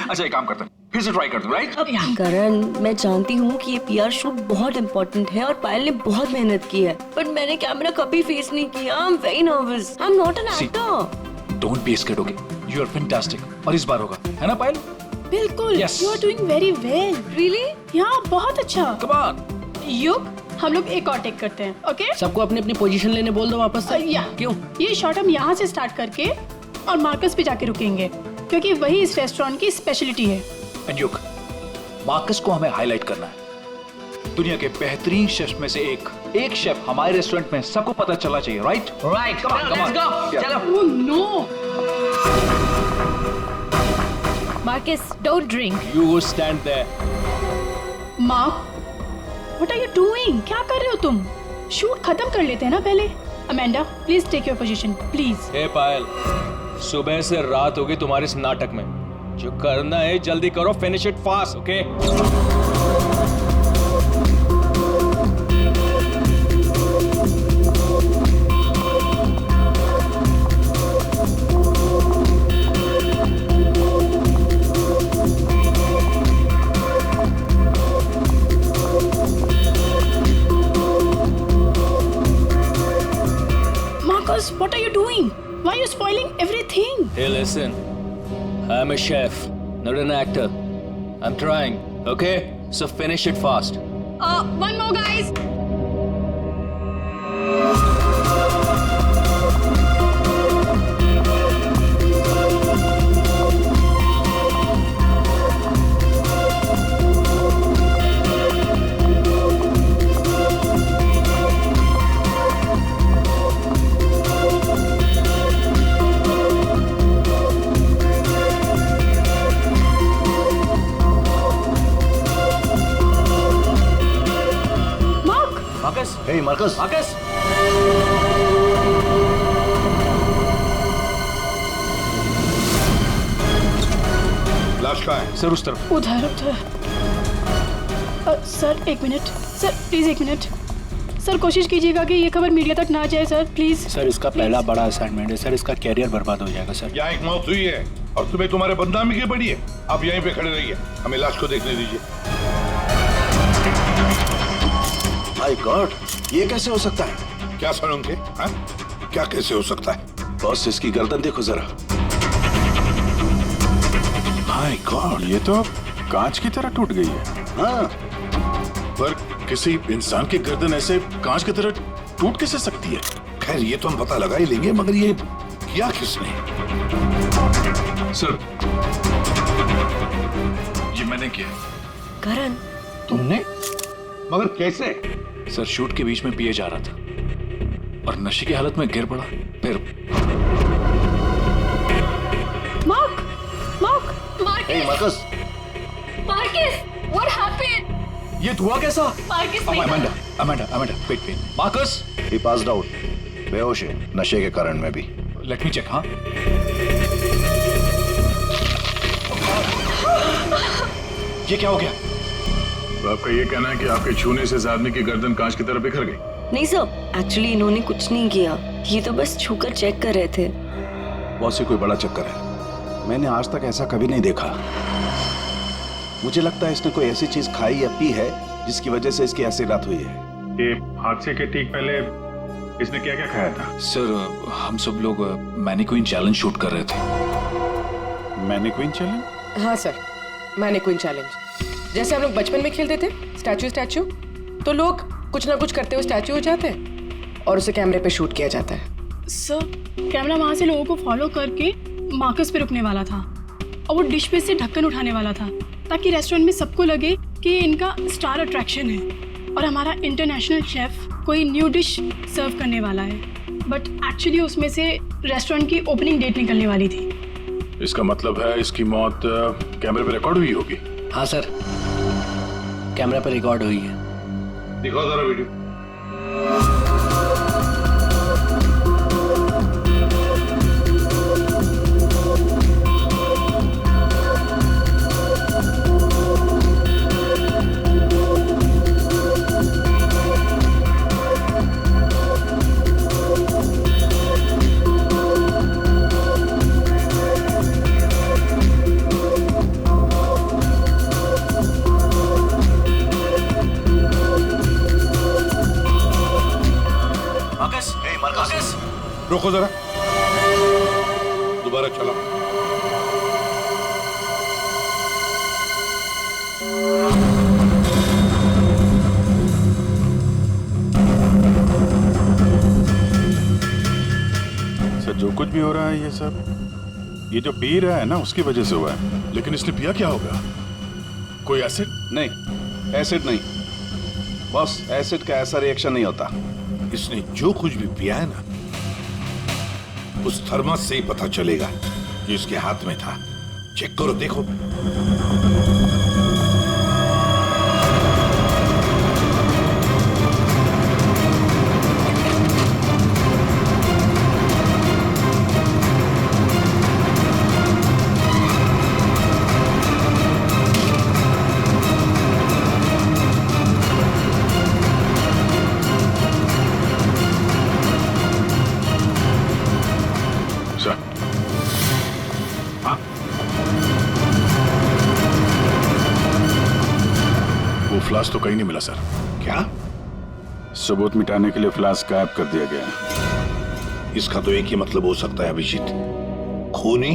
अच्छा एक काम करते हैं, फिर से ट्राई करते हैं, राइट? करण, मैं जानती हूँ कि ये पीआर शूट बहुत इम्पोर्टेंट है और पायल ने बहुत मेहनत की है, बट मैंने कैमरा कभी फेस नहीं किया। I am very nervous. I am not an actor. Don't be scared, okay? You are fantastic. और इस बार होगा, है ना पायल? बिल्कुल। Yes. You are doing very well. Really? यहाँ बहुत अच्छा। Come on. युग, हम लोग एक और टेक करते हैं, ओके? सबको अपनी अपनी पोजीशन लेने बोल दो वापस से। या क्यों? ये शॉट हम यहाँ से स्टार्ट करके और मार्कस पे जाके रुकेंगे, क्योंकि वही इस रेस्टोरेंट की स्पेशलिटी है। एंड युग, मार्कस को हमें हाईलाइट करना है। दुनिया के बेहतरीन शेफ में से एक शेफ हमारे रेस्टोरेंट में सबको पता चलना चाहिए, right? Right, come on, let's go. चलो। Oh no. Marcus, don't drink. You go stand there. Mark, what are you doing? क्या कर रहे हो तुम? शूट खत्म कर लेते हैं ना पहले। Amanda, please take your position, please. Hey Payal, सुबह से रात हो गई तुम्हारे इस नाटक में। जो करना है जल्दी करो, finish it fast, okay? What are you doing? Why are you spoiling everything? Hey, listen. I'm a chef, not an actor. I'm trying, okay? So finish it fast. One more, guys. Hey, Marcus. Marcus. लाश कहाँ है? Sir उस तरफ। उधर उधर। Sir एक minute, sir please एक minute. Sir कोशिश कीजिएगा कि ये खबर मीडिया तक ना जाए सर, प्लीज। सर इसका पहला बड़ा असाइनमेंट है सर, इसका कैरियर बर्बाद हो जाएगा सर। यहाँ एक मौत हुई है और तुम्हें तुम्हारे बदनामी की पड़ी है। आप यहीं पे खड़े रहिए, हमें लाश को देखने दीजिए। माय गॉड, ये कैसे हो सकता है? क्या सुनोगे? हाँ? क्या कैसे हो सकता है? बॉस, इसकी गर्दन देखो जरा। माय गॉड, ये तो कांच की तरह टूट गई है। हाँ, पर किसी इंसान की गर्दन ऐसे कांच की तरह टूट कैसे सकती है? खैर ये तो हम पता लगा ही लेंगे, मगर ये किया किसने? सर, ये मैंने किया। करण, तुमने? मगर कैसे? सर शूट के बीच में पिए जा रहा था और नशे की हालत में गिर पड़ा, फिर Mark, Mark, hey, Marcus. Marcus, what happened? ये धुआं कैसा? Marcus, Amanda, wait. Marcus, He passed out. बेहोश है, नशे के कारण में भी। Let me check. हाँ, ये क्या हो गया? तो आपका ये कहना है कि आपके छूने से इस आदमी की गर्दन कांच की तरह बिखर गई? नहीं सर, एक्चुअली इन्होंने कुछ नहीं किया, ये तो बस छूकर चेक कर रहे थे। बॉस, ये कोई बड़ा चक्कर है। मैंने आज तक ऐसा कभी नहीं देखा। मुझे लगता है इसने कोई ऐसी चीज खाई या पी है जिसकी वजह से इसकी ऐसी रात हुई है। ये हादसे के ठीक पहले इसने क्या क्या खाया था? सर हम सब लोग मैनीक्वीन चैलेंज शूट कर रहे थे। Mannequin challenge? हाँ सर, मैनीक्वीन चैलेंज। जैसे हम लोग बचपन में खेलते थे स्टैचू, तो लोग कुछ ना कुछ करते हुए स्टैचू हो जाते हैं और उसे कैमरे पे शूट किया जाता है। सर कैमरा वहां से लोगों को फॉलो करके मार्कस पे रुकने वाला था और वो डिश पे से ढक्कन उठाने वाला था, ताकि रेस्टोरेंट में सबको लगे कि इनका स्टार अट्रैक्शन है और हमारा इंटरनेशनल शेफ कोई न्यू डिश सर्व करने वाला है। बट एक्चुअली उसमें से रेस्टोरेंट की ओपनिंग डेट निकलने वाली थी। इसका मतलब है इसकी मौत कैमरे पे रिकॉर्ड हुई होगी। हाँ सर, कैमरा पर रिकॉर्ड हुई है। दिखाओ जरा वीडियो। रोको जरा, दोबारा चलाओ। सर जो कुछ भी हो रहा है ये सब ये जो पी रहा है ना उसकी वजह से हुआ है। लेकिन इसने पिया क्या होगा? कोई एसिड? नहीं, एसिड नहीं बॉस, एसिड का ऐसा रिएक्शन नहीं होता। इसने जो कुछ भी पिया है ना, उस थर्मस से ही पता चलेगा कि उसके हाथ में था। चेक करो, देखो। फ्लास्क तो कहीं नहीं मिला सर। क्या? सबूत मिटाने के लिए फ्लास्क गायब कर दिया गया है। इसका तो एक ही मतलब हो सकता है अभिजीत, खूनी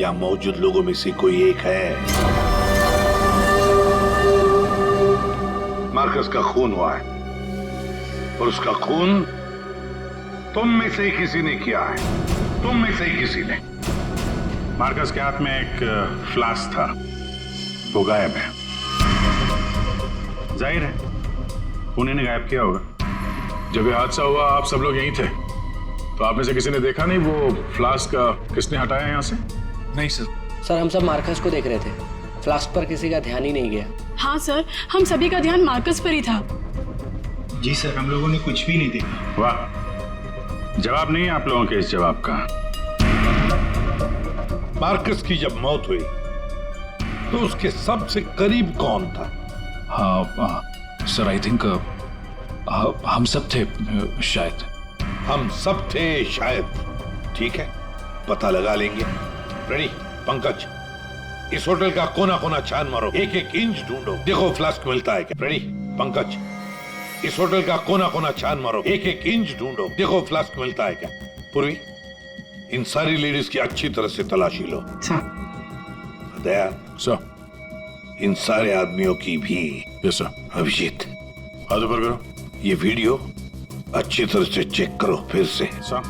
या मौजूद लोगों में से कोई एक है। मार्कस का खून हुआ है और उसका खून तुम में से ही किसी ने किया है। तुम में से ही किसी ने। मार्कस के हाथ में एक फ्लास्क था, वो गायब है। जाहिर है उन्हीं ने गायब किया होगा। जब ये हादसा हुआ आप सब लोग यहीं थे, तो आप में से किसी ने देखा नहीं वो फ्लास्क किसने हटाया यहाँ से? नहीं सर। सर हम सब मार्कस को देख रहे थे, फ्लास्क पर किसी का ध्यान ही नहीं गया। हाँ सर, हम सभी का ध्यान मार्कस पर ही था। जी सर, हम लोगों ने कुछ भी नहीं देखा। वाह, जवाब नहीं है आप लोगों के इस जवाब का। मार्कस की जब मौत हुई तो उसके सबसे करीब कौन था? हाँ सर, आई थिंक हम सब थे शायद। हम सब थे शायद। ठीक है, पता लगा लेंगे। रेडी पंकज, इस होटल का कोना कोना छान मारो, एक एक इंच ढूंढो, देखो फ्लास्क मिलता है क्या। रेडी पंकज, इस होटल का कोना कोना छान मारो, एक एक इंच ढूंढो, देखो फ्लास्क मिलता है क्या। पूर्वी, इन सारी लेडीज की अच्छी तरह से तलाशी लो। दया सर, इन सारे आदमियों की भी। Yes sir. अभिजीत, हाथ ऊपर करो। ये वीडियो अच्छी तरह से चेक करो फिर से। सर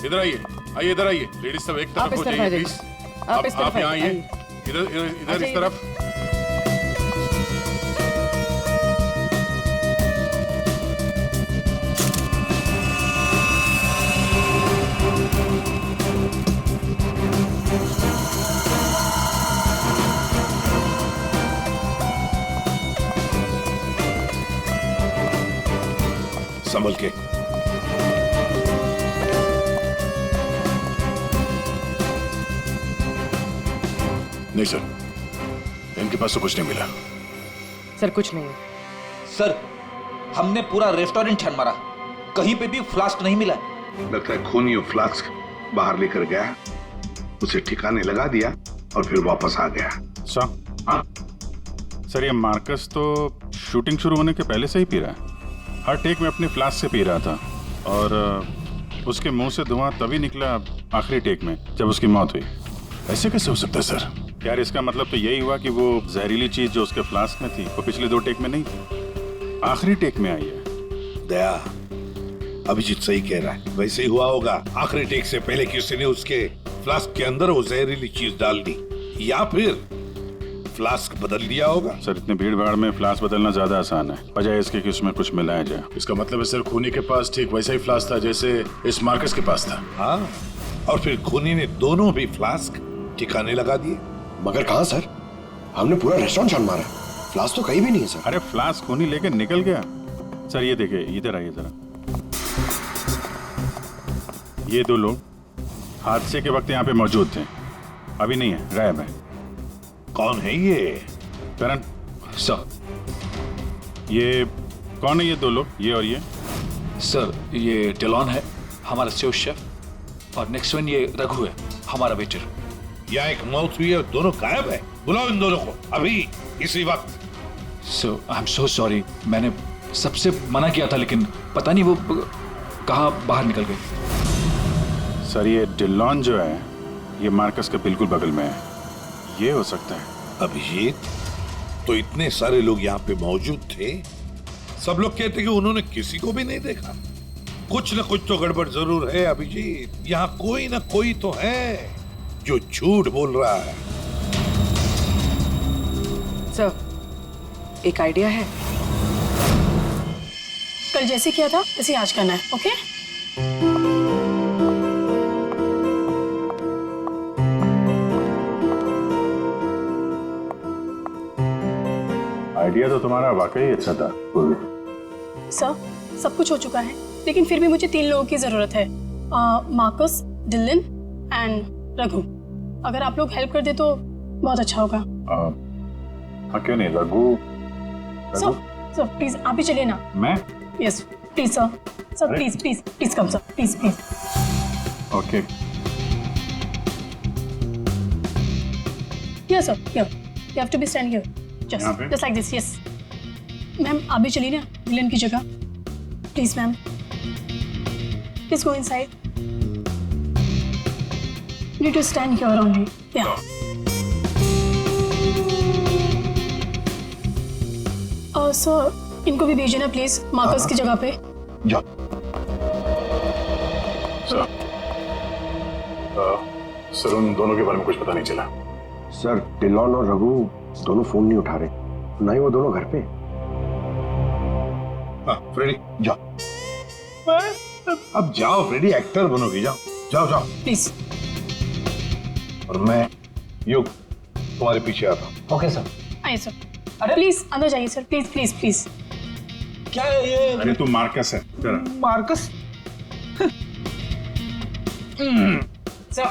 इधर आइए, आइए इधर आइए। लेडीज सब एक तरफ हो जाइए प्लीज। आप यहाँ आइए, इधर इधर इधर इस तरफ। संभल के। नहीं सर, इनके पास तो कुछ नहीं मिला। सर कुछ नहीं। सर हमने पूरा रेस्टोरेंट छान मारा, कहीं पे भी फ्लास्क नहीं मिला। लगता है खूनी फ्लास्क बाहर लेकर गया, उसे ठिकाने लगा दिया और फिर वापस आ गया। सर, हाँ? सर ये मार्कस तो शूटिंग शुरू होने के पहले से ही पी रहा है। हर टेक में अपने फ्लास्क से पी रहा था और उसके मुंह से धुआं तभी निकला आखिरी टेक में जब उसकी मौत हुई। ऐसे कैसे हो सकता है सर? यार इसका मतलब तो यही हुआ कि वो जहरीली चीज जो उसके फ्लास्क में थी वो पिछले 2 टेक में नहीं थी, आखिरी टेक में आई है। दया, अभिजीत सही कह रहा है, वैसे ही हुआ होगा। आखिरी टेक से पहले किसी ने उसके फ्लास्क के अंदर वो जहरीली चीज डाल दी, या फिर फ्लास्क बदल दिया होगा। सर इतनी भीड़ भाड़ में फ्लास्क बदलना ज्यादा आसान है, बजाय इसके कि उसमें कुछ मिलाया जाए। इसका मतलब है सर खूनी के पास ठीक वैसा ही फ्लास्क था जैसे इस मार्कस के पास था। हाँ, और फिर खूनी ने दोनों भी फ्लास्क ठिकाने लगा दिए। मगर कहाँ सर? हमने पूरा रेस्टोरेंट छान मारा, फ्लास्क तो कहीं भी नहीं है सर। अरे फ्लास्क खूनी लेके निकल गया। सर ये देखिए, इधर आइए जरा। ये 2 लोग हादसे के वक्त यहाँ पे मौजूद थे, अभी नहीं है, गायब है। कौन है ये? करण सर। ये कौन है ये 2 लोग, ये और ये? सर ये डेलॉन है, हमारा सेफ शेफ, और नेक्स्ट वन ये रघु है, हमारा वेटर। यहाँ एक मौत हुई है और दोनों गायब है। बुलाओ इन दोनों को अभी, इसी वक्त। सो आई एम सो सॉरी, मैंने सबसे मना किया था, लेकिन पता नहीं वो कहाँ बाहर निकल गई? सर ये डिलॉन जो है ये मार्कस के बिल्कुल बगल में है, ये हो सकता है। अभिजीत, तो इतने सारे लोग यहाँ पे मौजूद थे, सब लोग कहते कि उन्होंने किसी को भी नहीं देखा। कुछ न कुछ तो गड़बड़ जरूर है अभिजीत। यहाँ कोई न कोई तो है जो झूठ बोल रहा है। सर, एक आइडिया है। कल जैसे किया था वैसे आज करना है, ओके? आइडिया तो तुम्हारा वाकई अच्छा था। सर, सब कुछ हो चुका है, लेकिन फिर भी मुझे 3 लोगों की जरूरत है, मार्कस, डिलन एंड रघु। अगर आप लोग हेल्प कर दे तो बहुत अच्छा होगा। हाँ क्यों नहीं, रघु। सर प्लीज आप भी चलिए ना। मैं? Yes please sir. Sir please please please come sir, please please. Okay. Yes sir, here you have to be stand here, just like this. Yes ma'am, आप भी चलिए ना डिलन की जगह, please ma'am. Please go inside, you need to stand here only. Yeah. Sir, इनको भी भेजिए ना प्लीज मार्कस की जगह पे। जा। सर उन दोनों के बारे में कुछ पता नहीं चला। सर डिलॉन और रघु दोनों फोन नहीं उठा रहे, ना ही वो दोनों घर पे। फ्रेडी जाओ, अब जाओ फ्रेडी, एक्टर बनोगी, जाओ जाओ जाओ प्लीज। और मैं युग तुम्हारे पीछे आता हूँ। Okay sir. आइए सर। अरे प्लीज अंदर जाइए सर, प्लीज प्लीज प्लीज। क्या है ये? अरे तू मार्कस है जरा। मार्कस? सर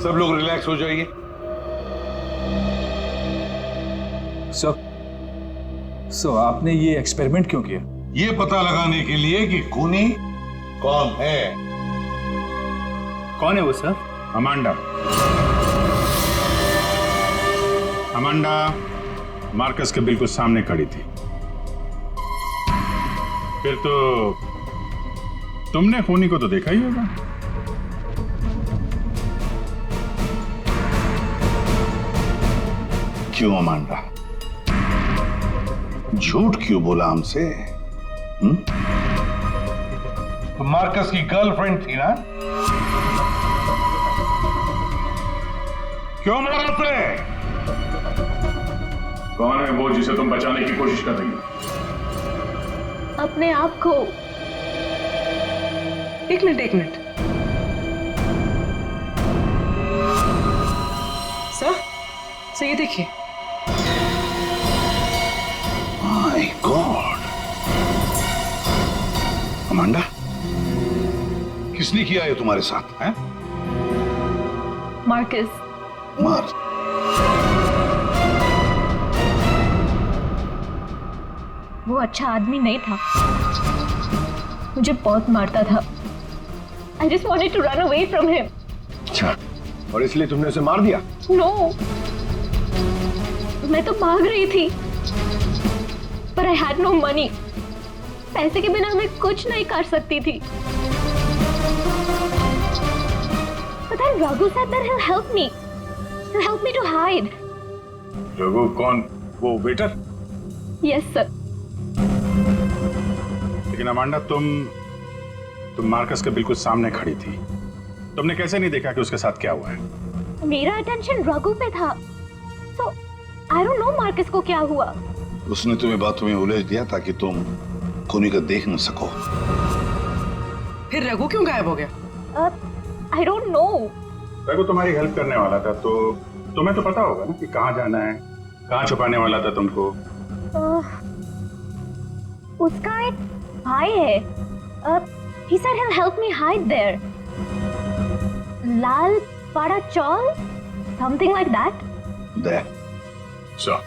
सब लोग रिलैक्स हो जाइए। सर आपने ये एक्सपेरिमेंट क्यों किया? ये पता लगाने के लिए कि खूनी कौन है। कौन है वो सर? अमांडा। अमांडा मार्कस के बिल्कुल सामने खड़ी थी। फिर तो तुमने खूनी को तो देखा ही होगा। क्यों अमांडा, झूठ क्यों बोला हमसे? तो मार्कस की गर्लफ्रेंड थी ना? क्यों मारा उसे? कौन है वो जिसे तुम बचाने की कोशिश कर रही हो? अपने आप को। एक मिनट। सर ये देखिए। माय गॉड, अमांडा, किसने किया ये तुम्हारे साथ? हैं? मार्कस। मार। वो अच्छा आदमी नहीं था, मुझे बहुत मारता था। I just wanted to run away from him. अच्छा, और इसलिए तुमने उसे मार दिया? No, मैं तो भाग रही थी, पर I had no money. पैसे के बिना मैं कुछ नहीं कर सकती थी। But then Raghu said that he'll help me. He'll help me to hide. Raghu कौन? वो वेटर? Yes, sir. लेकिन अमांडा तुम मार्कस के बिल्कुल सामने खड़ी थी। तुमने कैसे नहीं देखा कि उसके साथ क्या हुआ है? मेरा अटेंशन रघु पे था, so I don't know Marcus को क्या हुआ। उसने तुम्हें बातों में उलझ दिया ताकि तुम खूनी को देख न सको। फिर रघु क्यों गायब हो गया? I don't know. रघु तुम्हारी हेल्प करने वाला था, तो तुम्हें तो पता होगा ना कि कहाँ जाना है, कहाँ छुपाने वाला था तुमको। उसका एक भाई है, He said he'll help me hide there. Lal Pada Chawl? Something like that? There. So.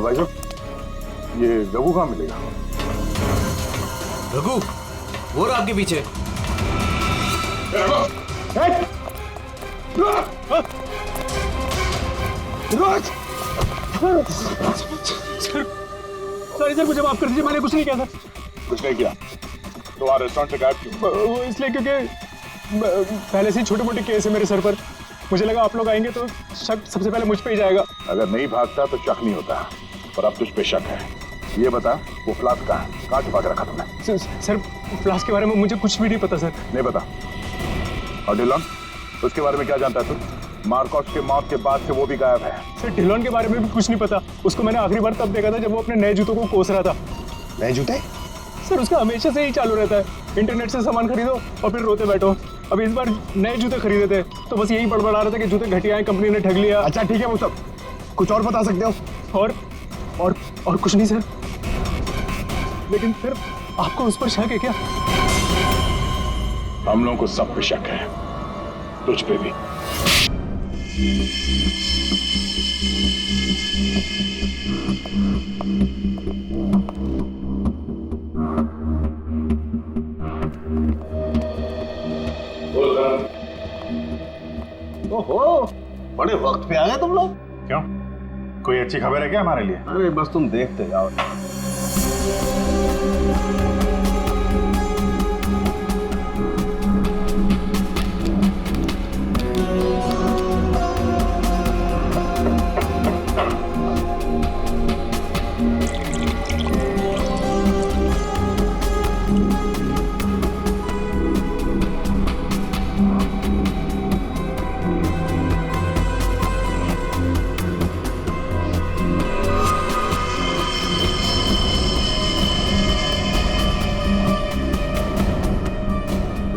भाई साहब, ये रघु कहाँ मिलेगा? रघु, वो रहा आपके पीछे। सर मुझे माफ कर दीजिए, मैंने कुछ नहीं किया था। कुछ नहीं किया तो वहाँ रेस्टोरेंट से गायब क्यों? वो इसलिए क्योंकि पहले से ही छोटे मोटे केस है मेरे सर पर। मुझे लगा आप लोग आएंगे तो शक सबसे पहले मुझ पे ही जाएगा। अगर नहीं भागता तो शक नहीं होता, पर अब तुझ पे शक है। ये बता, वो फ्लास्क कहाँ है? कहाँ छुपा के रखा तुमने? सर फ्लास्क के बारे में मुझे कुछ भी नहीं पता सर। नहीं पता? और डिलॉन, उसके बारे में क्या जानता है तू? मार्कोस के मौत के बाद से वो भी गायब है। सर डिलॉन के बारे में भी कुछ नहीं पता। उसको मैंने आखिरी बार तब देखा था जब वो अपने नए जूतों को कोस रहा था। नए जूते? सर उसका हमेशा से ही चालू रहता है, इंटरनेट से सामान खरीदो और फिर रोते बैठो। अब इस बार नए जूते खरीदे थे तो बस यही बड़बड़ा रहा था कि जूते घटिया हैं, कंपनी ने ठग लिया। अच्छा ठीक है, वो सब कुछ और बता सकते हो? और कुछ नहीं सर। लेकिन सर आपको उस पर शक है क्या? हम लोगों को सब पे शक है, तुझ पे भी। ओहो, बड़े वक्त पे आ गए तुम लोग। क्यों, कोई अच्छी खबर है क्या हमारे लिए? अरे बस तुम देखते जाओ।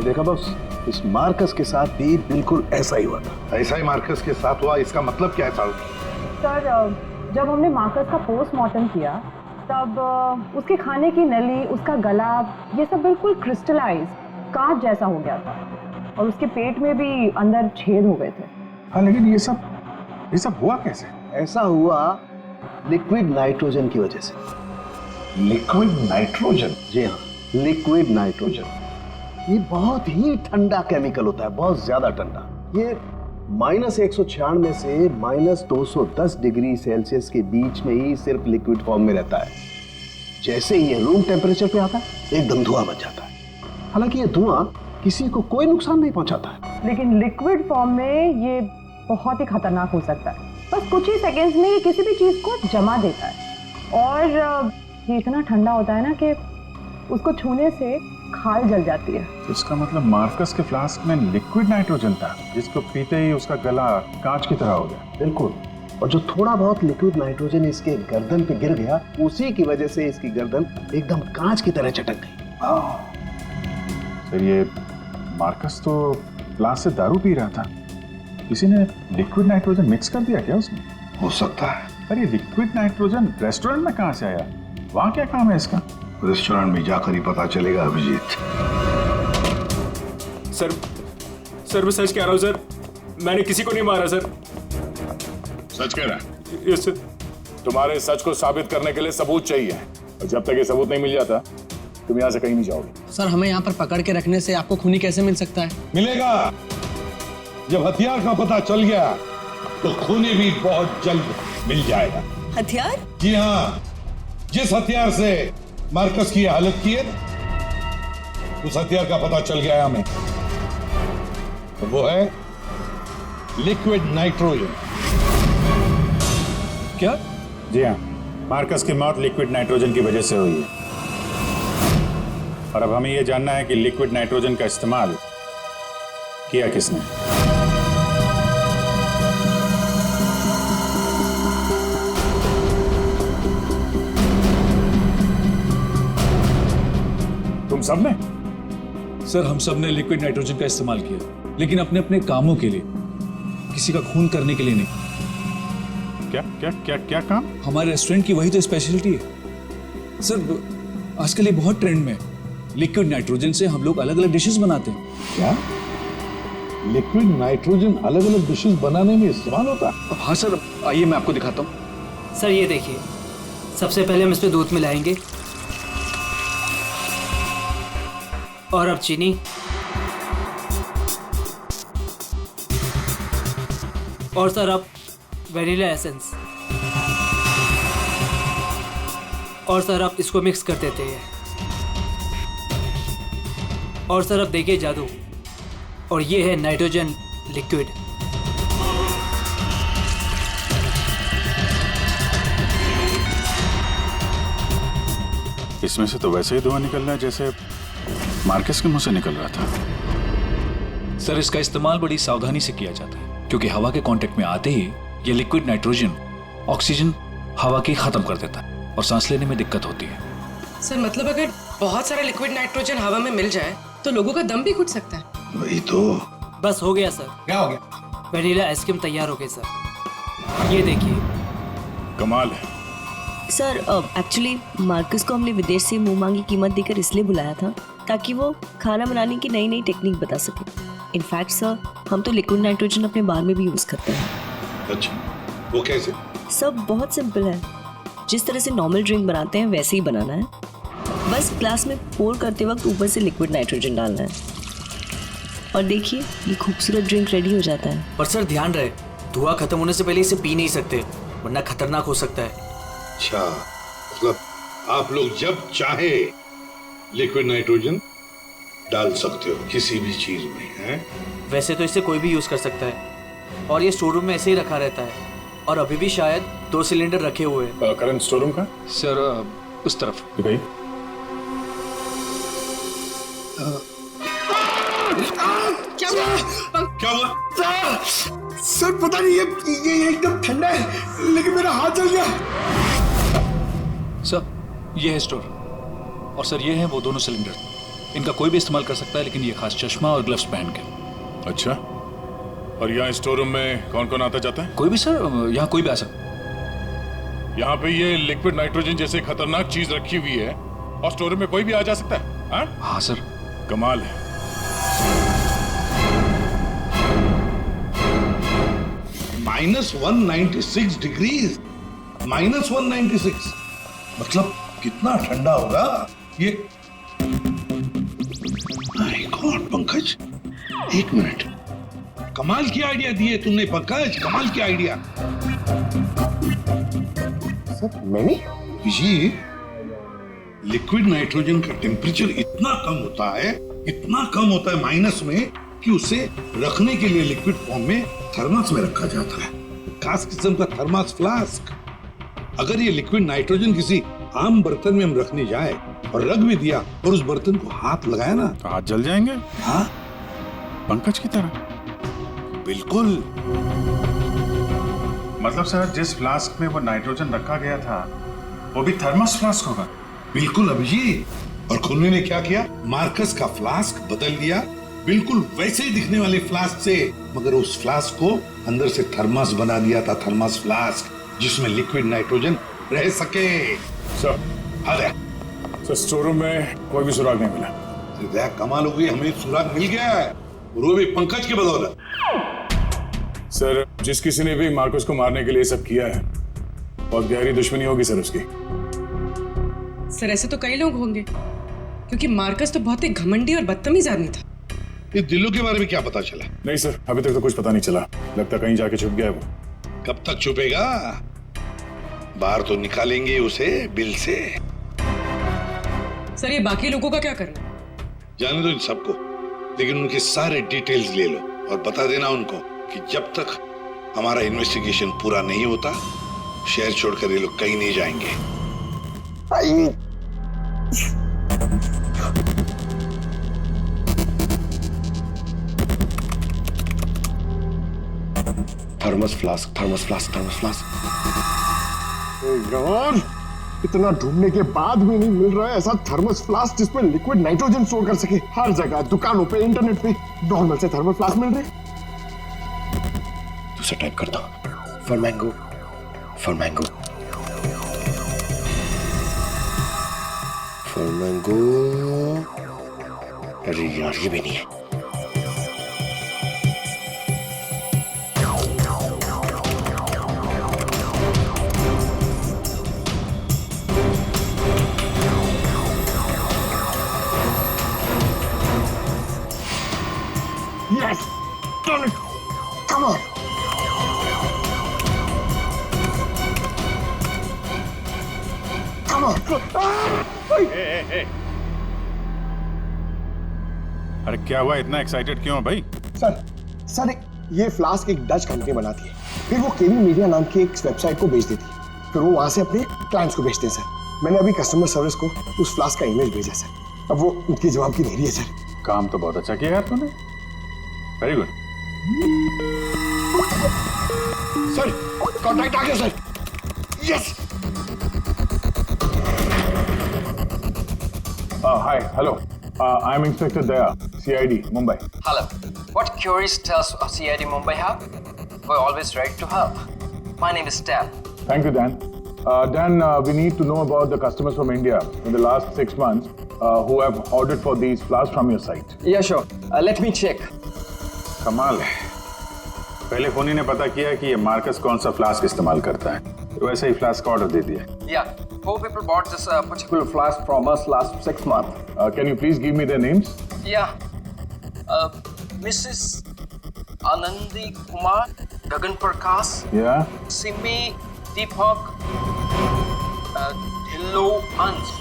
देखा बॉस, इस मार्कस के साथ भी बिल्कुल ऐसा ही हुआ था। ऐसा ही मार्कस के साथ हुआ, इसका मतलब क्या है साहब? सर जब हमने मार्कस का पोस्टमार्टम किया तब उसके खाने की नली, उसका गला, ये सब बिल्कुल क्रिस्टलाइज कांच जैसा हो गया था और उसके पेट में भी अंदर छेद हो गए थे। हाँ, लेकिन ये सब हुआ कैसे? ऐसा हुआ लिक्विड नाइट्रोजन की वजह से। Liquid nitrogen? जी हाँ, लिक्विड नाइट्रोजन। ये बहुत ही ठंडा केमिकल होता है, बहुत ज्यादा ठंडा। ये -196 से -210 डिग्री सेल्सियस के बीच में ही सिर्फ लिक्विड फॉर्म में रहता है। जैसे ही ये रूम टेम्परेचर पे आता है, एकदम धुआं बन जाता है। हालांकि ये धुआं किसी को कोई नुकसान नहीं पहुंचाता है, लेकिन लिक्विड फॉर्म में ये बहुत ही खतरनाक हो सकता है। बस कुछ ही सेकेंड्स में ये किसी भी चीज को जमा देता है और ये इतना ठंडा होता है ना कि उसको छूने से खाल जल जाती है। इसका मतलब मार्कस के फ्लास्क में लिक्विड नाइट्रोजन था, जिसको पीते ही उसका गला कांच की तरह हो गया। बिल्कुल। और जो थोड़ा बहुत लिक्विड नाइट्रोजन इसके गर्दन पे गिर गया, उसी की वजह से इसकी गर्दन एकदम कांच की तरह चटक गई। फिर ये मार्कस तो फ्लास्क से दारू पी रहा था, किसी ने लिक्विड नाइट्रोजन मिक्स कर दिया क्या उसमें? हो सकता है। पर ये लिक्विड नाइट्रोजन रेस्टोरेंट में कहाँ से आया? वहाँ क्या काम है इसका? रेस्टोरेंट में जाकर ही पता चलेगा अभिजीत। सर मैं सच कह रहा हूँ सर, मैंने किसी को नहीं मारा सर। सच कह रहा है? Yes sir. तुम्हारे सच को साबित करने के लिए सबूत चाहिए, और जब तक ये सबूत नहीं मिल जाता तुम यहाँ से कहीं नहीं जाओगे। सर हमें यहाँ पर पकड़ के रखने से आपको खूनी कैसे मिल सकता है? मिलेगा। जब हथियार का पता चल गया तो खूनी भी बहुत जल्द मिल जाएगा। हथियार? जी हाँ, जिस हथियार से मार्कस की हालत की है, उस हथियार का पता चल गया हमें। तो वो है लिक्विड नाइट्रोजन। क्या? जी हाँ, मार्कस की मौत लिक्विड नाइट्रोजन की वजह से हुई है। और अब हमें ये जानना है कि लिक्विड नाइट्रोजन का इस्तेमाल किया किसने। तुम सब ने? सर हम सब ने लिक्विड नाइट्रोजन का इस्तेमाल किया, लेकिन अपने अपने कामों के लिए, किसी का खून करने के लिए नहीं। क्या क्या क्या क्या काम? हमारे रेस्टोरेंट की वही तो स्पेशलिटी है सर। आजकल ये बहुत ट्रेंड में है। लिक्विड नाइट्रोजन से हम लोग अलग अलग डिशेस बनाते हैं। क्या लिक्विड नाइट्रोजन अलग अलग डिशेस बनाने में इस्तेमाल होता है? हाँ सर, आइए मैं आपको दिखाता हूँ। सर ये देखिए, सबसे पहले हम इसमें दूध मिलाएंगे और अब चीनी और सर अब वेनिला एसेंस और सर अब इसको मिक्स कर देते हैं। और सर अब देखिए जादू, और ये है नाइट्रोजन लिक्विड। इसमें से तो वैसे ही धुआं निकल रहा है जैसे मार्कस के मुंह से निकल रहा था। सर इसका इस्तेमाल बड़ी सावधानी से किया जाता है, क्योंकि हवा के कांटेक्ट में आते ही ये लिक्विड नाइट्रोजन ऑक्सीजन हवा की खत्म कर देता है और सांस लेने में दिक्कत होती है। सर मतलब अगर बहुत सारा लिक्विड नाइट्रोजन हवा में मिल जाए तो लोगों का दम भी घुट सकता है। वही तो। बस हो गया सर। क्या हो गया? वेनिला आइसक्रीम तैयार हो गई सर, ये देखिए। कमाल है सर। एक्चुअली मार्कस को हमने विदेश से मुंह मांगी कीमत देकर इसलिए बुलाया था ताकि वो खाना बनाने की नई नई टेक्निक बता सके। इनफैक्ट सर हम तो लिक्विड नाइट्रोजन अपने बार में भी यूज करते हैं। अच्छा, वो कैसे? सब बहुत सिंपल है। जिस तरह से नॉर्मल ड्रिंक बनाते हैं वैसे ही बनाना है। बस ग्लास में पोर करते वक्त ऊपर से लिक्विड नाइट्रोजन डालना है और देखिए ये खूबसूरत ड्रिंक रेडी हो जाता है। पर सर ध्यान रहे, धुआं खत्म होने से पहले इसे पी नहीं सकते, वरना खतरनाक हो सकता है। अच्छा, मतलब आप लोग जब चाहे लिक्विड नाइट्रोजन डाल सकते हो किसी भी चीज में, है? वैसे तो इसे कोई भी यूज कर सकता है और ये स्टोर रूम में ऐसे ही रखा रहता है और अभी भी शायद 2 सिलेंडर रखे हुए हैं। करंट स्टोर रूम का? सर उस तरफ। भाई क्या हुआ? सर पता नहीं ये एकदम ठंडा है, लेकिन मेरा हाथ जल गया। सर ये है स्टोर और सर ये है वो दोनों सिलेंडर। इनका कोई भी इस्तेमाल कर सकता है, लेकिन ये खास चश्मा और ग्लव्स पहन के। अच्छा, और यहाँ स्टोर रूम में कौन कौन आता जाता है? कोई भी सर, यहाँ कोई भी आ सकता है। यहाँ पे ये लिक्विड नाइट्रोजन जैसे खतरनाक चीज रखी हुई है और स्टोर रूम में कोई भी आ जा सकता है? हाँ सर। कमाल है। -196 डिग्रीज, -196 मतलब कितना ठंडा होगा ये? माय गॉड पंकज, एक मिनट, कमाल की आइडिया दिए तुमने पंकज, कमाल की आइडिया। सर मैंने जी, लिक्विड नाइट्रोजन का टेम्परेचर इतना कम होता है माइनस में, कि उसे रखने के लिए लिक्विड फॉर्म में थर्मस में रखा जाता है, खास किस्म का थर्मस फ्लास्क। अगर ये लिक्विड नाइट्रोजन किसी आम बर्तन में हम रखने जाए और रख भी दिया और उस बर्तन को हाथ लगाया ना, तो हाथ जल जाएंगे। हाँ पंकज की तरह। बिल्कुल। मतलब सर जिस फ्लास्क में वो नाइट्रोजन रखा गया था वो भी थर्मस फ्लास्क होगा? बिल्कुल अभिजीत। और खुन्ने ने क्या किया, मार्कस का फ्लास्क बदल दिया बिल्कुल वैसे ही दिखने वाले फ्लास्क से, मगर उस फ्लास्क को अंदर से थर्मस बना दिया था, थर्मस फ्लास्क, जिसमें लिक्विड नाइट्रोजन रह सके। सर सर स्टोर रूम में कोई भी सुराग नहीं मिला। अरे कमाल हो गई, हमें सुराग मिल गया है, और वो भी पंकज की बदौलत। सर जिस किसी ने भी मार्कस को मारने के लिए सब किया है, बहुत गहरी दुश्मनी होगी सर उसकी। सर ऐसे तो कई लोग होंगे, क्योंकि मार्कस तो बहुत ही घमंडी और बदतमीज आदमी था। ये दिल्लू के बारे में क्या पता चला? नहीं सर, अभी तक तो कुछ पता नहीं चला, लगता कहीं जाके छुप गया है वो। कब तक छुपेगा? बाहर तो निकालेंगे उसे बिल से। सर ये बाकी लोगों का क्या करना? जाने दो इन सबको, लेकिन उनके सारे डिटेल्स ले लो और बता देना उनको कि जब तक हमारा इन्वेस्टिगेशन पूरा नहीं होता, शहर छोड़कर ये लोग कहीं नहीं जाएंगे। Thermos flask, thermos flask, thermos flask. यार, इतना ढूंढने के बाद भी नहीं मिल रहा है ऐसा थर्मस फ्लास्क जिसमें लिक्विड नाइट्रोजन स्टोर कर सके। हर जगह, दुकानों पे, इंटरनेट पे नॉर्मल से थर्मल फ्लास्क मिल रहे। दूसरा टाइप करता हूं, for mango, for mango, for mango. अरे यार, ये भी नहीं है। Yes! Done it! Come on! Come on! hey. अरे क्या हुआ, इतना एक्साइटेड क्यों है भाई? सर ये फ्लास्क एक डच कंपनी बनाती है, फिर वो केवी मीडिया नाम की एक वेबसाइट को बेच देती है, फिर वो वहां से अपने क्लाइंट्स को बेचते हैं सर। मैंने अभी कस्टमर सर्विस को उस फ्लास्क का इमेज भेजा सर, अब वो उनकी जवाब की दे रही है सर। काम तो बहुत अच्छा किया यार तूने, वेरी गुड। सर कॉन्टैक्ट आ गया sir. Yes. Hi, hello. I'm Inspector Daya, CID, Mumbai. Hello. What queries does CID Mumbai have? We're always ready to help. My name is Dan. Thank you, Dan. Dan, we need to know about the customers from India in the last 6 months who have ordered for these flasks from your site. Yeah, sure. Let me check. कमाल है, पहले फोनी ने पता किया कि ये Marcus कौन सा फ्लास्क इस्तेमाल करता है, तो वैसे ही फ्लास्क का ऑर्डर दे दिया। Yeah, 4 people bought this particular flask from us last 6 months. Can you please give me their names? Yeah. Mrs. Anandi Kumar, Gagan Prakash. Yeah. Simi Deepak, Dhillo Ansh.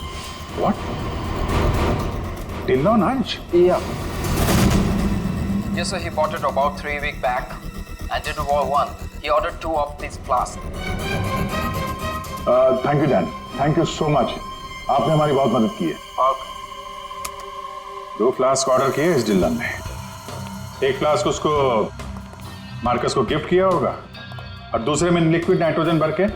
What? Dhillo Ansh? Yeah. Yes, sir. He bought it about 3 weeks back and did one. He ordered 2 of these flasks. Thank you, Dan. Thank you so much. आपने हमारी बहुत मदद की है। 2 flask order किए इस Dylan ने, एक फ्लास्क उसको मार्कस को गिफ्ट किया होगा और दूसरे में लिक्विड नाइट्रोजन भर के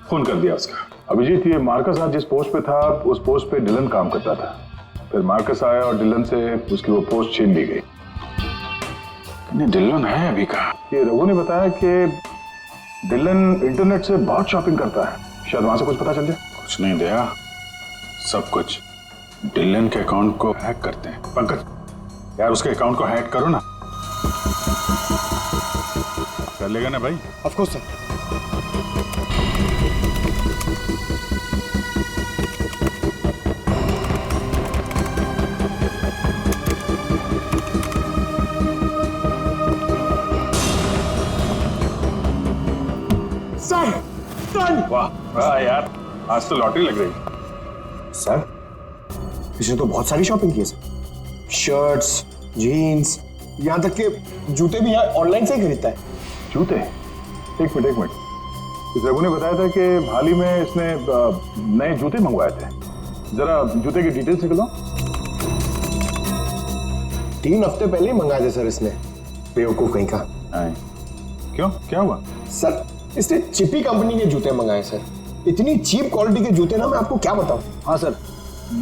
खून कर दिया उसका। अभिजीत, ये मार्कस आज जिस पोस्ट पे था उस पोस्ट पे डिलन काम करता था, फिर मार्कस आया और डिलन से उसकी वो पोस्ट छीन ली गई। डिलन है अभी का? ये रघु ने बताया कि डिलन इंटरनेट से बहुत शॉपिंग करता है, शायद वहां से कुछ पता चल जाए। कुछ नहीं दया, सब कुछ डिलन के अकाउंट को हैक करते हैं। पंकज यार, उसके अकाउंट को हैक करो ना। कर लेगा ना भाई? Of course sir. वाह यार, आज तो लॉटरी लग रही। सर इसने तो बहुत सारी शॉपिंग की है सर, शर्ट्स, जीन्स, यहाँ तक के जूते भी यहाँ ऑनलाइन से ही खरीदता है। जूते? एक मिनट, इस रघु ने बताया था कि हाल ही में इसने नए जूते मंगवाए थे, जरा जूते की डिटेल्स निकलो। 3 हफ्ते पहले ही मंगाए थे सर इसने, बेवकूफ कहीं का। क्यों, क्या हुआ? सर इसने चिपी कंपनी के जूते मंगाए सर, इतनी चीप क्वालिटी के जूते ना, मैं आपको क्या बताऊं। हाँ सर,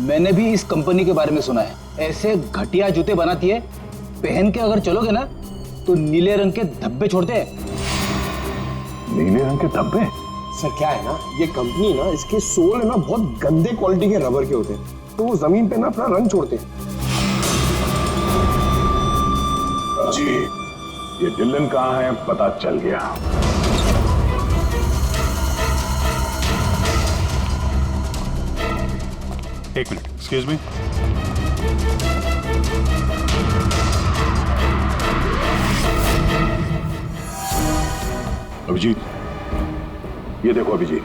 मैंने भी इस कंपनी के बारे में सुना है, ऐसे घटिया जूते बनाती है, पहन के अगर चलोगे ना तो नीले रंग के धब्बे छोड़ते हैं। नीले रंग के धब्बे? सर क्या है ना, ये कंपनी ना, इसके सोल है ना बहुत गंदे क्वालिटी के रबर के होते हैं, तो वो जमीन पे ना अपना रंग छोड़ते हैं। जी, ये डिलन कहाँ है पता चल गया। एक मिनट, एक्सक्यूज मी। अभिजीत, ये देखो अभिजीत,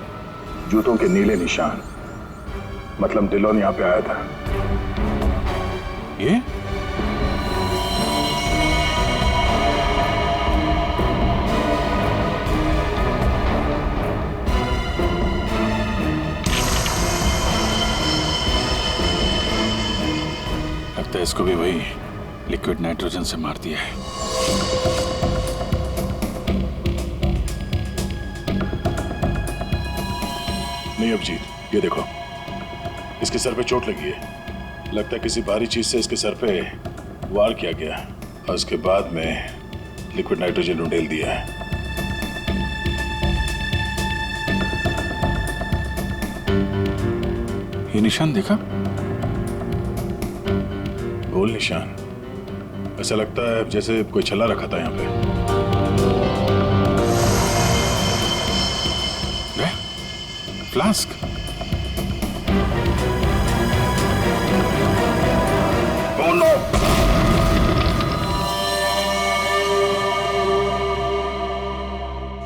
जूतों के नीले निशान, मतलब डिलन यहाँ पे आया था। ये लगता है इसको भी वही लिक्विड नाइट्रोजन से मार दिया है। नहीं अभिजीत, ये देखो, इसके सर पे चोट लगी है। लगता है किसी भारी चीज से इसके सर पे वार किया गया और उसके बाद में लिक्विड नाइट्रोजन उंडेल दिया है। ये निशान देखा? गोल निशान। ऐसा लगता है जैसे कोई छल्ला रखा था यहाँ पे। फ्लास्क।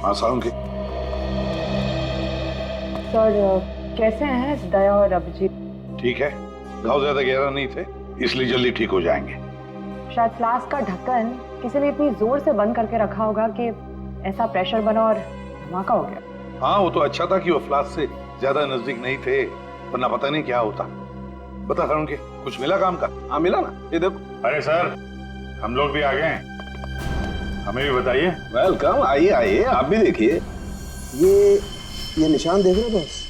आसान सर कैसे हैं दया और अभिजीत? ठीक है, घाव ज्यादा गहरा नहीं थे इसलिए जल्दी ठीक हो जाएंगे। शायद फ्लास्क का ढक्कन किसी ने इतनी जोर से बंद करके रखा होगा कि ऐसा प्रेशर बना और धमाका हो गया। हाँ, वो तो अच्छा था कि वो फ्लास्क से ज्यादा नजदीक नहीं थे, वरना पता नहीं क्या होता। बता सारुण के कुछ मिला काम का? हाँ मिला ना, ये देखो। अरे सर, हम लोग भी आ गए हैं, हमें भी बताइए। वेलकम, आइए आइए, आप भी देखिए। ये निशान देख रहे बस,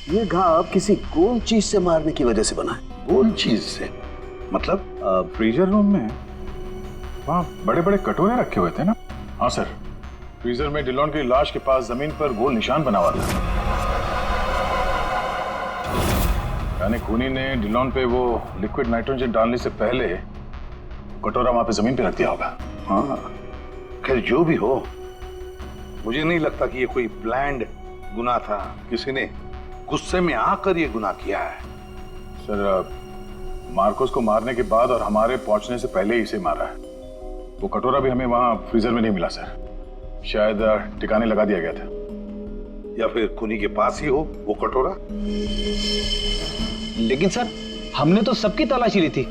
ये घाव किसी गोल चीज से मारने की वजह से बना है। गोल चीज से मतलब? फ्रीजर रूम में वहाँ बड़े बड़े कटोरे रखे हुए थे ना? हाँ सर, फ्रीजर में डिलॉन की लाश के पास जमीन पर गोल निशान बना हुआ था। यानी खूनी ने डिलॉन पे वो लिक्विड नाइट्रोजन डालने से पहले कटोरा वहां पे जमीन पे रख दिया होगा। हाँ, खैर जो भी हो, मुझे नहीं लगता कि ये कोई प्लान्ड गुनाह था। किसी ने गुस्से में आकर ये गुनाह किया है। सर, मार्कोस को मारने के बाद और हमारे पहुंचने से पहले ही इसे मारा है। वो कटोरा भी हमें वहां फ्रीजर में नहीं मिला सर, शायद ठिकाने लगा दिया गया था। या फिर खूनी के पास ही हो वो कटोरा। लेकिन सर, हमने तो सबकी तलाशी ली थी,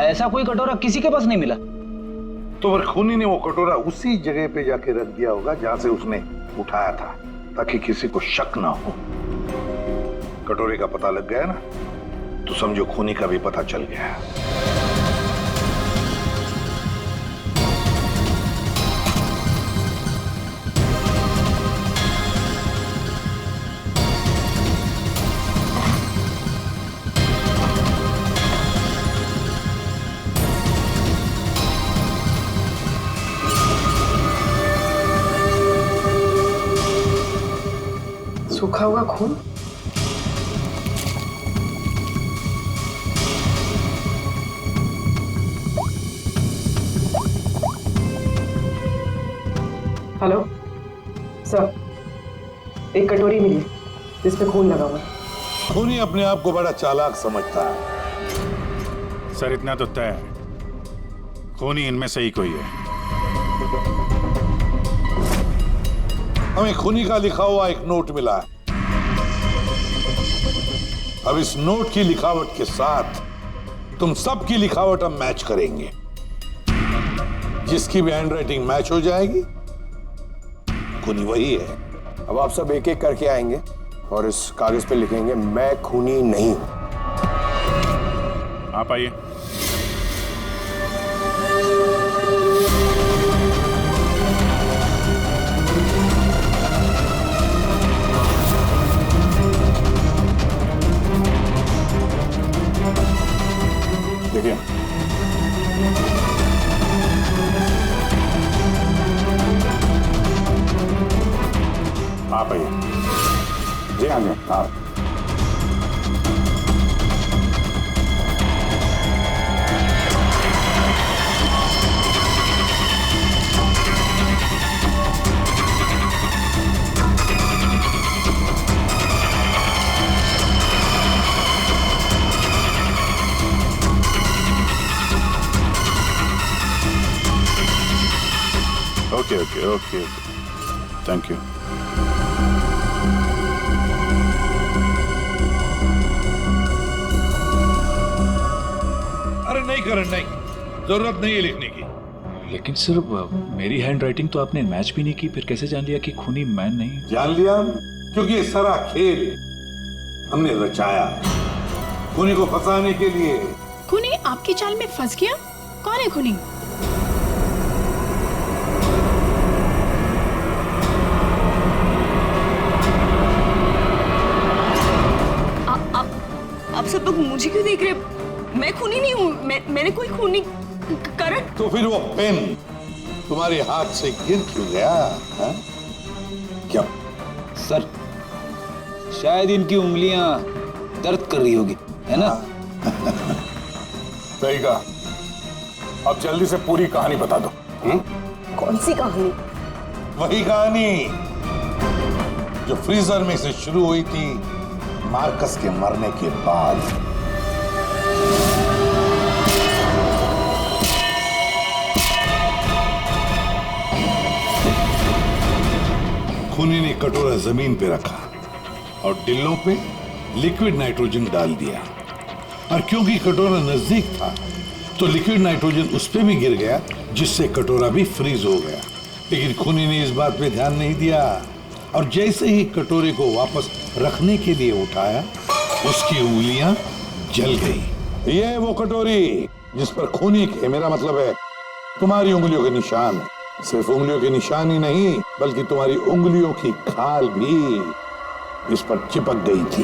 ऐसा कोई कटोरा किसी के पास नहीं मिला। तो फिर खूनी ने वो कटोरा उसी जगह पे जाके रख दिया होगा जहां से उसने उठाया था, ताकि किसी को शक ना हो। कटोरे का पता लग गया ना, तो समझो खूनी का भी पता चल गया। सूखा हुआ खून? हेलो सर, एक कटोरी मिली जिसपे खून लगा हुआ। खूनी अपने आप को बड़ा चालाक समझता है। सर, इतना तो तय है, खूनी इनमें से ही कोई है। हमें खूनी का लिखा हुआ एक नोट मिला है। अब इस नोट की लिखावट के साथ तुम सबकी लिखावट हम मैच करेंगे। जिसकी भी हैंडराइटिंग मैच हो जाएगी, खूनी वही है। अब आप सब एक एक करके आएंगे और इस कागज पे लिखेंगे, मैं खूनी नहीं हूं। आप आइए। देखिए, आप आइए। जी हाँ जी, आप। Okay, thank you. अरे नहीं करण, नहीं, जरूरत नहीं है लिखने की। लेकिन सर, मेरी हैंडराइटिंग तो आपने मैच भी नहीं की, फिर कैसे जान लिया कि खूनी मैं नहीं? जान लिया क्योंकि ये सारा खेल हमने रचाया खूनी को फंसाने के लिए। खूनी आपकी चाल में फंस गया? कौन है खूनी? लोग मुझे क्यों देख रहे हैं? मैं खूनी नहीं हूँ, मैंने कोई खून नहीं करा। तो फिर वो पेन तुम्हारे हाथ से गिर क्यों गया? हा? क्या सर, शायद इनकी उंगलियां दर्द कर रही होगी, है ना? सही कहा। अब जल्दी से पूरी कहानी बता दो। कौन सी कहानी? वही कहानी जो फ्रीजर में से शुरू हुई थी मार्कस के मरने के बाद। खूनी ने कटोरा जमीन पे रखा और डिल्लों पे लिक्विड नाइट्रोजन डाल दिया, और क्योंकि कटोरा नजदीक था तो लिक्विड नाइट्रोजन उस पे भी गिर गया, जिससे कटोरा भी फ्रीज हो गया। लेकिन खूनी ने इस बात पे ध्यान नहीं दिया, और जैसे ही कटोरे को वापस रखने के लिए उठाया, उसकी उंगलियां जल गई। ये वो कटोरी जिस पर खूनी के, मेरा मतलब है तुम्हारी उंगलियों के निशान है। सिर्फ उंगलियों के निशान ही नहीं, बल्कि तुम्हारी उंगलियों की खाल भी इस पर चिपक गई थी।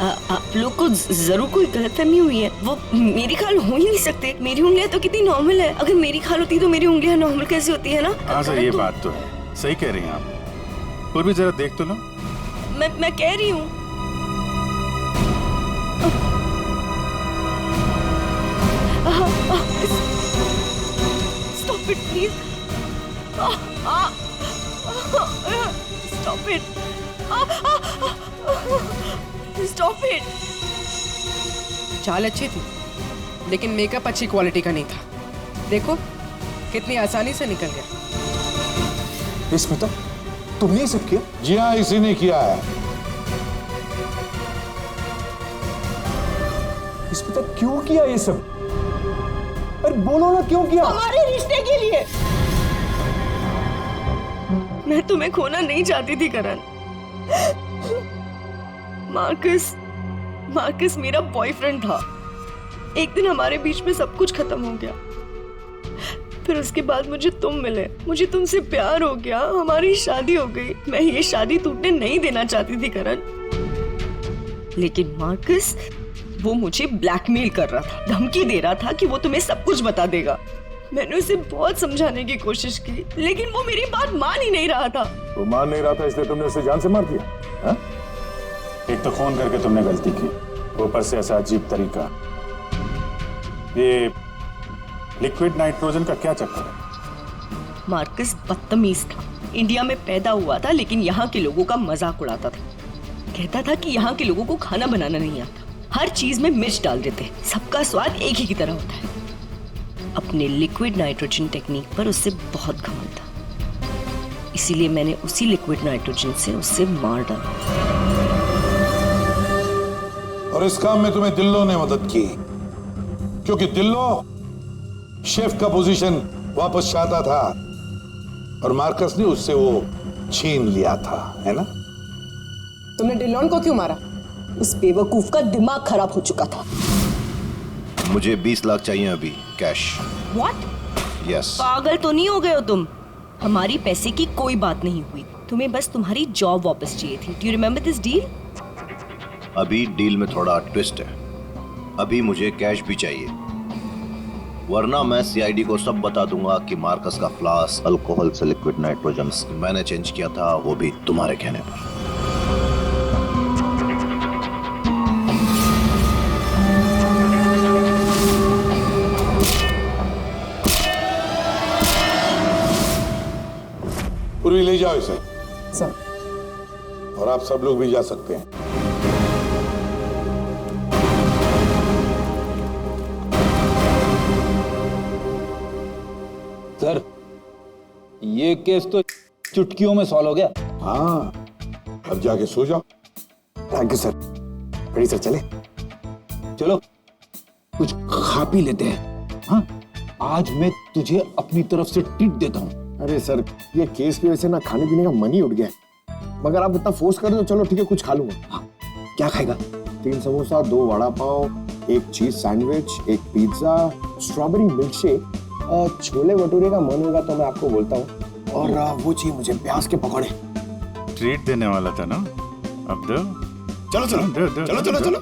आप लोग को जरूर कोई गलतफहमी हुई है। वो मेरी खाल हो ही नहीं सकते। मेरी उंगलियां तो कितनी नॉर्मल है। अगर मेरी खाल होती तो मेरी उंगलियां नॉर्मल कैसे होती है ना? हाँ सर, ये बात तो है, सही कह रही हैं आप। और भी जरा देख तो लो। मैं कह रही हूँ। Stop it, please. Stop it. Stop it. चाल अच्छी थी, लेकिन मेकअप अच्छी क्वालिटी का नहीं था। देखो कितनी आसानी से निकल गया। स्मिता, तुमने ये सब किया? जी हाँ, इसी ने किया है। स्मिता, क्यों किया ये सब? अरे बोलो ना, क्यों किया? हमारे रिश्ते के लिए। मैं तुम्हें खोना नहीं चाहती थी करण। मार्कस मेरा बॉयफ्रेंड था। एक दिन हमारे बीच में सब कुछ खत्म हो गया। फिर उसके बाद मुझे तुम मिले, मुझे तुमसे प्यार हो गया, हमारी शादी हो गई। मैं ये शादी टूटने नहीं देना चाहती थी करण, लेकिन मार्कस वो मुझे ब्लैकमेल कर रहा था, धमकी दे रहा था कि वो तुम्हें सब कुछ बता देगा। मैंने उसे बहुत समझाने की कोशिश की, लेकिन वो मेरी बात मान ही नहीं रहा था। वो मान नहीं रहा था, इसलिए तुमने उसे जान से मार दिया? हा? एक तो फोन करके तुमने गलती की, ऊपर से ऐसा अजीब तरीका। ये लिक्विड नाइट्रोजन का क्या चक्कर है? मार्कस बदतमीज था। इंडिया में पैदा हुआ था, लेकिन यहाँ के लोगों का मजाक उड़ाता था। कहता था कि यहाँ के लोगों को खाना बनाना नहीं आता, हर चीज में मिर्च डाल देते, सबका स्वाद एक ही की तरह होता है। अपने लिक्विड नाइट्रोजन टेक्निक पर उससे बहुत घमंड था, इसीलिए मैंने उसी लिक्विड नाइट्रोजन से उससे मार डाला। और इस काम में तुम्हें दिल्लो ने मदद की, क्योंकि दिल्लो शेफ का पोजीशन वापस चाहता था, और मार्कस ने उससे वो छीन लिया था, है ना? तुमने डिलॉन को क्यों मारा? उस बेवकूफ का दिमाग खराब हो चुका था। मुझे 20 लाख चाहिए अभी, कैश। What? Yes. पागल तो नहीं हो गए हो तुम? हमारी पैसे की कोई बात नहीं हुई, तुम्हें बस तुम्हारी जॉब वापस चाहिए थी। Do you remember this deal? अभी डील में थोड़ा ट्विस्ट है। अभी मुझे कैश भी चाहिए, वरना मैं सीआईडी को सब बता दूंगा कि मार्कस का फ्लास्क अल्कोहल से लिक्विड नाइट्रोजन मैंने चेंज किया था, वो भी तुम्हारे कहने पर। पूर्वी ले जाओ इसे। सर। और आप सब लोग भी जा सकते हैं। सर, ये केस तो चुटकियों में सॉल्व हो गया। हाँ, अब जाके सो जाओ। Thank you sir. Ready sir, चले? चलो कुछ खा पी लेते हैं। हाँ, आज मैं तुझे अपनी तरफ से ट्रीट देता हूँ। अरे सर, ये केस की वजह से ना खाने पीने का मन ही उठ गया, मगर आप इतना फोर्स कर रहे हो, चलो ठीक है, कुछ खा लूंगा। हाँ, क्या खाएगा? 3 samosa, 2 vada pav, 1 cheese sandwich, 1 pizza, strawberry milk shake, chole bhature का मन होगा तो मैं आपको बोलता हूँ, और वो चाहिए मुझे प्याज के पकौड़े। ट्रीट देने वाला था ना, अब दो। चलो चलो दो, चलो चलो चलो।